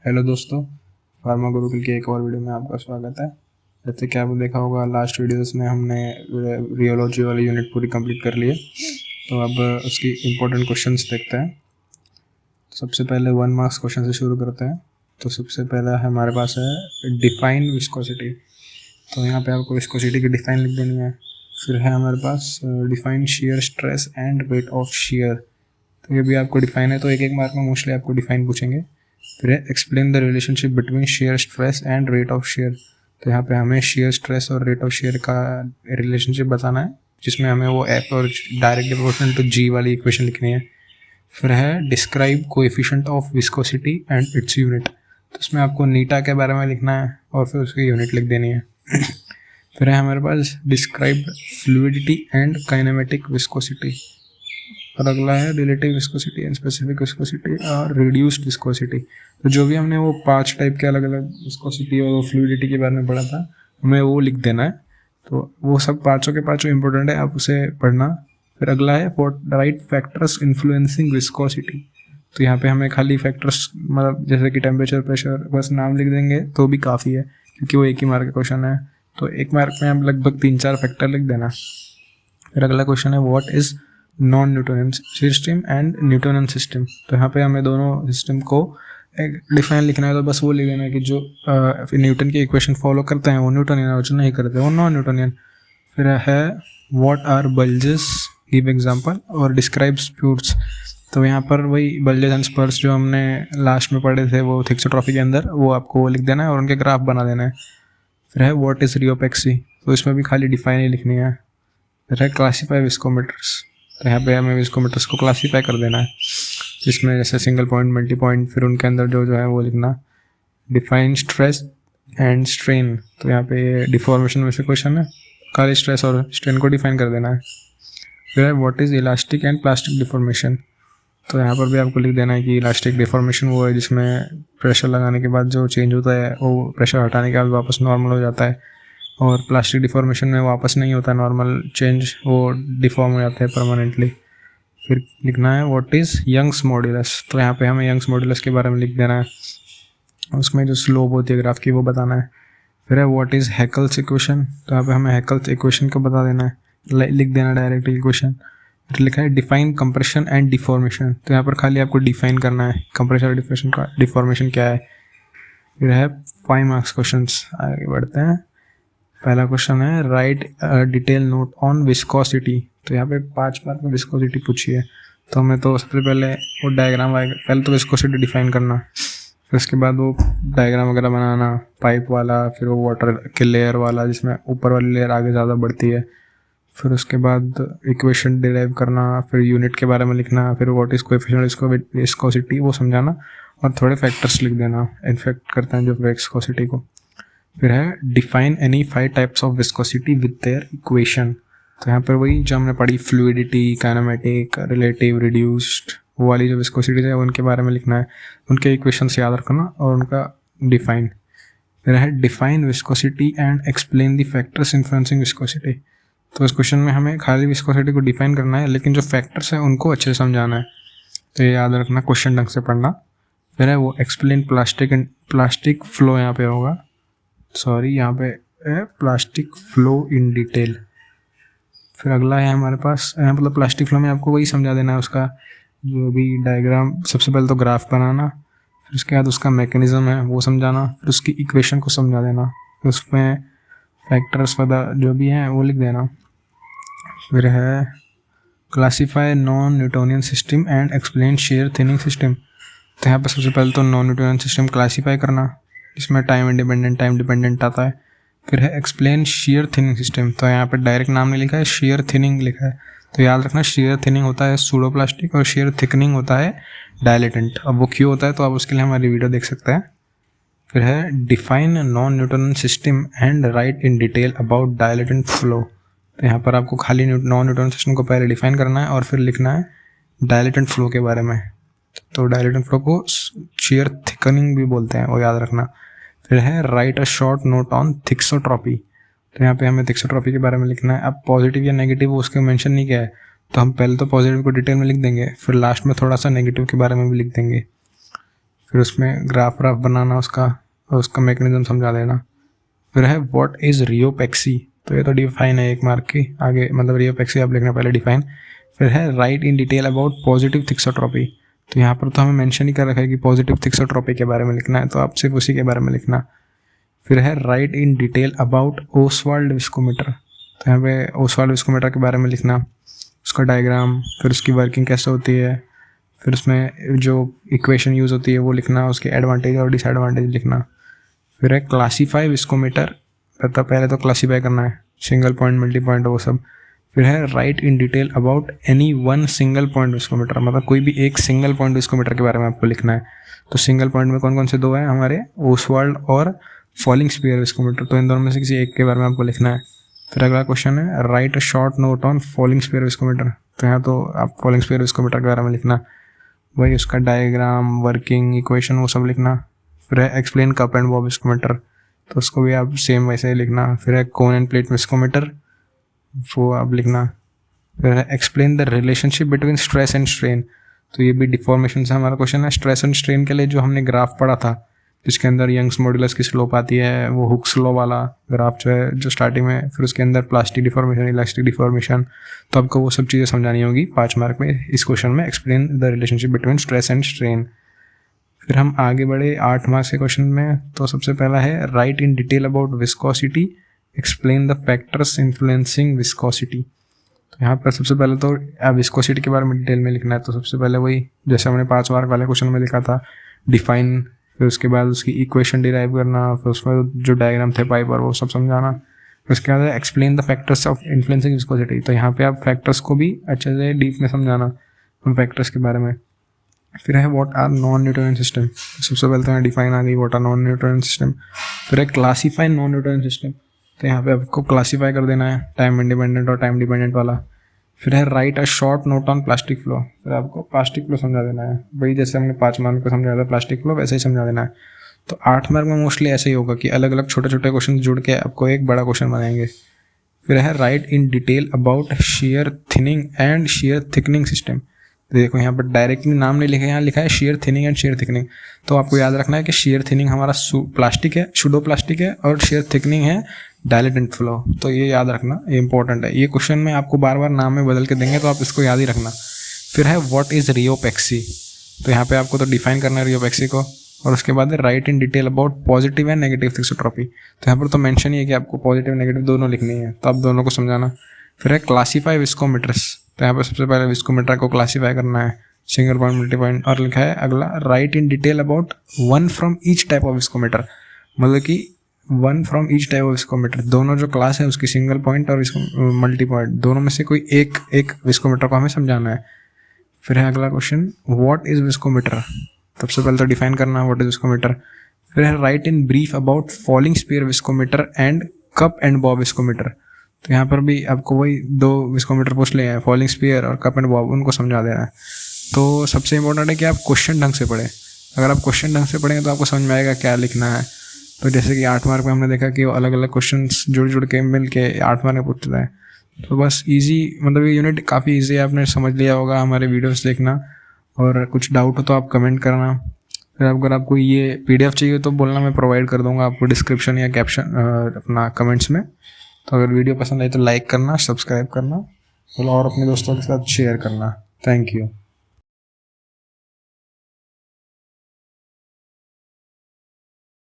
Hello दोस्तों, pharma Gurukul की एक और वीडियो में आपका स्वागत है। जैसे कि आपने देखा होगा लास्ट वीडियोस में हमने रियोलॉजी वाली यूनिट पूरी कंप्लीट कर ली है। तो अब उसकी इम्पोर्टेंट क्वेश्चंस देखते हैं। सबसे पहले 1 मार्क्स क्वेश्चन से शुरू करते हैं। तो सबसे पहला हमारे पास है डिफाइन विस्कोसिटी। तो यहाँ पे आपको विस्कोसिटी की डिफाइन लिख देनी है। फिर है हमारे पास define shear stress and rate of shear. तो ये भी आपको डिफाइन है, तो एक मार्क में मोस्टली आपको डिफाइन पूछेंगे। फिर है explain the relationship between shear stress and rate of share. तो यहाँ पे हमें शेयर स्ट्रेस और रेट ऑफ शेयर का रिलेशनशिप बताना है, जिसमें हमें वो एफ और डायरेक्टली प्रोपोर्शनल टू जी वाली इक्वेशन लिखनी है। फिर है describe coefficient of viscosity and its unit. तो उसमें आपको नीटा के बारे में लिखना है और फिर उसकी यूनिट लिख देनी है। फिर है हमारे पास describe fluidity and kinematic viscosity. और अगला है relative viscosity and specific viscosity और रिड्यूस्ड विस्कोसिटी। तो जो भी हमने वो 5 टाइप के अलग अलग विस्कोसिटी और फ्लूइडिटी के बारे में पढ़ा था, हमें वो लिख देना है। तो वो सब पाँचों के पाँचों इंपॉर्टेंट है, आप उसे पढ़ना। फिर अगला है राइट फैक्टर्स इन्फ्लुएंसिंग विस्कोसिटी। तो यहाँ पे हमें खाली फैक्टर्स मतलब जैसे कि टेम्परेचर, प्रेशर, बस नाम लिख देंगे तो भी काफ़ी है, क्योंकि वो एक ही मार्क का क्वेश्चन है। तो 1 मार्क में हम लगभग 3-4 फैक्टर लिख देना। फिर अगला क्वेश्चन है what is non Newtonian system and Newtonian system. तो यहाँ पे हमें दोनों सिस्टम को एक डिफाइन लिखना है। तो बस वो लिख देना है कि जो न्यूटन की इक्वेशन फॉलो करते हैं वो न्यूटोनियन और जो नहीं करते वो नॉन न्यूटोनियन। फिर है what are bulges, give example और डिस्क्राइब स्पूर्स। तो यहाँ पर वही बल्जेस एंड स्पर्स जो हमने लास्ट में पढ़े थे वो थिक्सोट्रॉफी के अंदर, वो आपको लिख देना है और उनके ग्राफ बना देना है। फिर है व्हाट इज़ रियोपेक्सी। तो इसमें भी खाली डिफाइन ही लिखनी है। फिर है क्लासीफाई विस्कोमीटर्स। तो यहाँ पे हमें विस्कोमीटर्स को क्लासीफाई कर देना है, जिसमें जैसे सिंगल पॉइंट, मल्टी पॉइंट, फिर उनके अंदर जो है वो लिखना। Define stress and strain. तो यहाँ पे डिफॉर्मेशन में से क्वेश्चन है, खाली स्ट्रेस और स्ट्रेन को डिफाइन कर देना है। फिर है what is elastic and plastic deformation. तो यहाँ पर भी आपको लिख देना है कि इलास्टिक डिफॉर्मेशन वो है जिसमें प्रेशर लगाने के बाद जो चेंज होता है वो प्रेशर हटाने के बाद वापस नॉर्मल हो जाता है, और प्लास्टिक डिफॉर्मेशन में वापस नहीं होता नॉर्मल चेंज, वो डिफॉर्म हो जाता है परमानेंटली। फिर लिखना है व्हाट इज़ यंग्स मॉड्यूलस। तो यहाँ पे हमें यंग्स मॉड्यूलस के बारे में लिख देना है, उसमें जो स्लोप होती है ग्राफ की वो बताना है। फिर है व्हाट इज़ हैकल्स इक्वेशन। तो यहाँ पे हमें हैकल्स इक्वेशन को बता देना है, लिख देना डायरेक्ट इक्वेशन। फिर लिखा है डिफाइन कंप्रेशन एंड डिफॉर्मेशन। तो यहाँ पर खाली आपको डिफाइन करना है कंप्रेशन और डिफॉर्मेशन क्या है। फिर है 5 मार्क्स क्वेश्चन। आगे बढ़ते हैं। पहला क्वेश्चन है right detail note on viscosity. तो यहाँ पे 5 मार्क में विस्कोसिटी पूछी है, तो हमें तो सबसे पहले वो डायग्राम आएगा। पहले तो विस्कोसिटी डिफाइन करना, फिर उसके बाद वो डायग्राम वगैरह बनाना, पाइप वाला, फिर वो वाटर के लेयर वाला जिसमें ऊपर वाली लेयर आगे ज़्यादा बढ़ती है। फिर उसके बाद इक्वेशन डिराइव करना, फिर यूनिट के बारे में लिखना, फिर व्हाट इज़ कोएफिशिएंट विस्कोसिटी वो समझाना, और थोड़े फैक्टर्स लिख देना इन्फेक्ट करते हैं जो विस्कोसिटी को। फिर है define any 5 types of viscosity with their equation. तो यहाँ पर वही जो हमने पढ़ी फ्लूइडिटी, काइनेमेटिक, रिलेटिव, रिड्यूस्ड, वो वाली जो विस्कोसिटी है उनके बारे में लिखना है, उनके इक्वेशंस याद रखना और उनका डिफाइन। फिर है define viscosity and explain the factors influencing viscosity. तो इस क्वेश्चन में हमें खाली विस्कोसिटी को डिफाइन करना है, लेकिन जो फैक्टर्स हैं उनको अच्छे से समझाना है, तो ये याद रखना, क्वेश्चन ढंग से पढ़ना। फिर है वो एक्सप्लेन प्लास्टिक फ्लो, यहाँ पे होगा यहाँ पे है प्लास्टिक फ्लो इन डिटेल। फिर अगला है हमारे पास मतलब प्लास्टिक फ्लो में आपको वही समझा देना है, उसका जो भी डायग्राम, सबसे पहले तो ग्राफ बनाना, फिर उसके बाद उसका मैकेनिज्म है वो समझाना, फिर उसकी इक्वेशन को समझा देना, फिर उसमें फैक्टर्स वगैरह जो भी हैं वो लिख देना। फिर है classify non Newtonian system and explain share thinning system. तो यहाँ पर सबसे पहले तो नॉन न्यूटोनियन सिस्टम क्लासीफाई करना, इसमें टाइम इंडिपेंडेंट, टाइम डिपेंडेंट आता है। फिर है एक्सप्लेन शेयर थिनिंग सिस्टम। तो यहाँ पर डायरेक्ट नाम नहीं लिखा है, शेयर थिनिंग लिखा है, तो याद रखना शेयर थिनिंग होता है सूडोप्लास्टिक और शेयर थिकनिंग होता है डायलेटेंट। अब वो क्यों होता है तो आप उसके लिए हमारी वीडियो देख सकते हैं। फिर है define non Newtonian system and right in detail about dilatant flow. तो यहाँ पर आपको खाली नॉन न्यूटोनियन सिस्टम को पहले डिफाइन करना है और फिर लिखना है डायलेटेंट फ्लो के बारे में। तो डायलेटेंट फ्लो को शेयर थिकनिंग भी बोलते हैं, वो याद रखना। फिर है right a short note on thixotropy. तो यहाँ पे हमें थिक्सोट्रॉपी के बारे में लिखना है। अब पॉजिटिव या नेगेटिव उसके मेंशन नहीं किया है, तो हम पहले तो पॉजिटिव को डिटेल में लिख देंगे, फिर लास्ट में थोड़ा सा नेगेटिव के बारे में भी लिख देंगे। फिर उसमें ग्राफ बनाना उसका, और उसका मैकेनिज्म समझा देना। फिर है व्हाट इज़ रियोपेक्सी, तो ये तो डिफाइन है 1 मार्क की, आगे मतलब रियोपेक्सी आप लिखना पहले डिफाइन। फिर है right in detail about positive thixotropy, तो यहाँ पर तो हमें मेंशन ही कर रखा है कि पॉजिटिव थिक्सोट्रॉपी के बारे में लिखना है, तो आप सिर्फ उसी के बारे में लिखना। फिर है right in detail about Oswald viscometer, तो यहाँ पे ओसवाल्ड विस्कोमीटर के बारे में लिखना, उसका डायग्राम, फिर उसकी वर्किंग कैसे होती है, फिर उसमें जो इक्वेशन यूज़ होती है वो लिखना, उसके एडवांटेज और डिसएडवांटेज लिखना। फिर है क्लासीफाई विस्कोमीटर, तो पहले तो क्लासीफाई करना है, सिंगल पॉइंट, मल्टी पॉइंट, वो सब। फिर है right in detail about any one single point viscometer, मतलब कोई भी एक सिंगल पॉइंट विस्कोमीटर के बारे में आपको लिखना है। तो सिंगल पॉइंट में कौन कौन से 2 हैं हमारे, ओसवाल्ड और फॉलिंग स्फीयर विस्कोमीटर, तो इन दोनों में से किसी एक के बारे में आपको लिखना है। फिर अगला क्वेश्चन है right a short note on falling sphere viscometer, तो यहाँ तो आप फॉलिंग स्फीयर विस्कोमीटर के बारे में लिखना, वही उसका डायग्राम, वर्किंग, इक्वेशन, वो सब लिखना। फिर है explain cup and Bob viscometer, तो उसको भी आप सेम वैसे ही लिखना। फिर है कोन एंड प्लेट विस्कोमीटर, वो आप लिखना। फिर है explain the relationship between stress and strain, तो ये भी डिफॉर्मेशन से हमारा क्वेश्चन है। स्ट्रेस एंड स्ट्रेन के लिए जो हमने ग्राफ पढ़ा था, जिसके अंदर यंग्स मॉडुलस की स्लोप आती है, वो हुक्स लॉ वाला ग्राफ जो है, जो स्टार्टिंग में, फिर उसके अंदर प्लास्टिक डिफॉर्मेशन, इलास्टिक डिफॉर्मेशन, तो आपको वो सब चीज़ें समझानी होगी 5 मार्क में इस क्वेश्चन में, explain the relationship between stress and strain. फिर हम आगे बढ़े 8 मार्क्स के क्वेश्चन में, तो सबसे पहला है right in detail about viscosity, explain the factors influencing viscosity. तो यहाँ पर सबसे पहले तो विस्कोसिटी के बारे में डिटेल में लिखना है, तो सबसे पहले वही जैसे हमने 5 मार्क वाले क्वेश्चन में लिखा था, डिफाइन, फिर उसके बाद उसकी इक्वेशन डिराइव करना, फिर उसमें जो डायग्राम थे पाइप और वो सब समझाना। फिर उसके बाद explain the factors of influencing viscosity, तो यहाँ पे आप फैक्टर्स को भी अच्छे से डीप में समझाना उन फैक्टर्स के बारे में। फिर है what are non Newtonian system, सबसे पहले तो यहाँ डिफाइन आ गई what are non Newtonian system. फिर है क्लासीफाई नॉन न्यूटोनियन सिस्टम, तो यहाँ पे आपको क्लासीफाई कर देना है टाइम इंडिपेंडेंट और टाइम डिपेंडेंट वाला। फिर है right a short note on plastic flow, फिर आपको प्लास्टिक फ्लो समझा देना है, वही जैसे हमने 5 मार्क को समझाया था प्लास्टिक फ्लो, वैसे ही समझा देना है। तो 8 मार्क में मोस्टली ऐसे ही होगा कि अलग अलग छोटे छोटे क्वेश्चन जुड़ के आपको एक बड़ा क्वेश्चन बनाएंगे। फिर है right in detail about share thinning and share thickening system, देखो यहाँ पर डायरेक्टली नाम नहीं लिखा है, यहाँ लिखा है share thinning and share thickening, तो आपको याद रखना है कि शेयर थिनिंग हमारा प्लास्टिक है, सुडो प्लास्टिक है, और शेयर थिकनिंग है डायलेटेंट फ्लो, तो ये याद रखना, ये इंपॉर्टेंट है। ये क्वेश्चन में आपको बार बार नाम में बदल के देंगे, तो आप इसको याद ही रखना। फिर है व्हाट इज़ रियोपेक्सी, तो यहाँ पे आपको तो डिफाइन करना है रियोपेक्सी को, और उसके बाद right in detail about positive and negative thixotropy, तो यहाँ पर तो मेंशन ही है कि आपको पॉजिटिव नेगेटिव दोनों लिखनी है, तो आप दोनों को समझाना। फिर है क्लासीफाई विस्कोमीटर्स, तो यहाँ पर सबसे पहले विस्कोमीटर को क्लासीफाई करना है, सिंगल पॉइंट, मल्टी पॉइंट, और लिखा है अगला right in detail about one from each type of viscometer, मतलब कि 1 from each type of viscometer, दोनों जो क्लास है उसकी सिंगल पॉइंट और मल्टी पॉइंट, दोनों में से कोई एक विस्कोमीटर को हमें समझाना है। फिर है अगला क्वेश्चन व्हाट इज विस्कोमीटर, सबसे पहले तो डिफाइन करना है व्हाट इज विस्कोमीटर। फिर है right in brief about falling sphere viscometer and cup and Bob viscometer, तो यहाँ पर भी आपको वही 2 विस्कोमीटर पूछ लिए हैं, फॉलिंग स्फीयर और कप एंड बॉब, उनको समझा देना है। तो सबसे इंपॉर्टेंट है कि आप क्वेश्चन ढंग से पढ़ें, अगर आप क्वेश्चन ढंग से पढ़ेंगे तो आपको समझ में आएगा क्या लिखना है। तो जैसे कि 8 मार्क में हमने देखा कि वो अलग अलग क्वेश्चंस जुड़ के मिल के 8 मार्क में पूछता है, तो बस इजी, मतलब ये यूनिट काफ़ी इजी है, आपने समझ लिया होगा, हमारे वीडियोस देखना, और कुछ डाउट हो तो आप कमेंट करना। फिर अगर आपको ये PDF चाहिए तो बोलना, मैं प्रोवाइड कर दूंगा आपको डिस्क्रिप्शन या कैप्शन अपना कमेंट्स में। तो अगर वीडियो पसंद आई तो लाइक करना, सब्सक्राइब करना, और अपने दोस्तों के साथ शेयर करना। Thank you.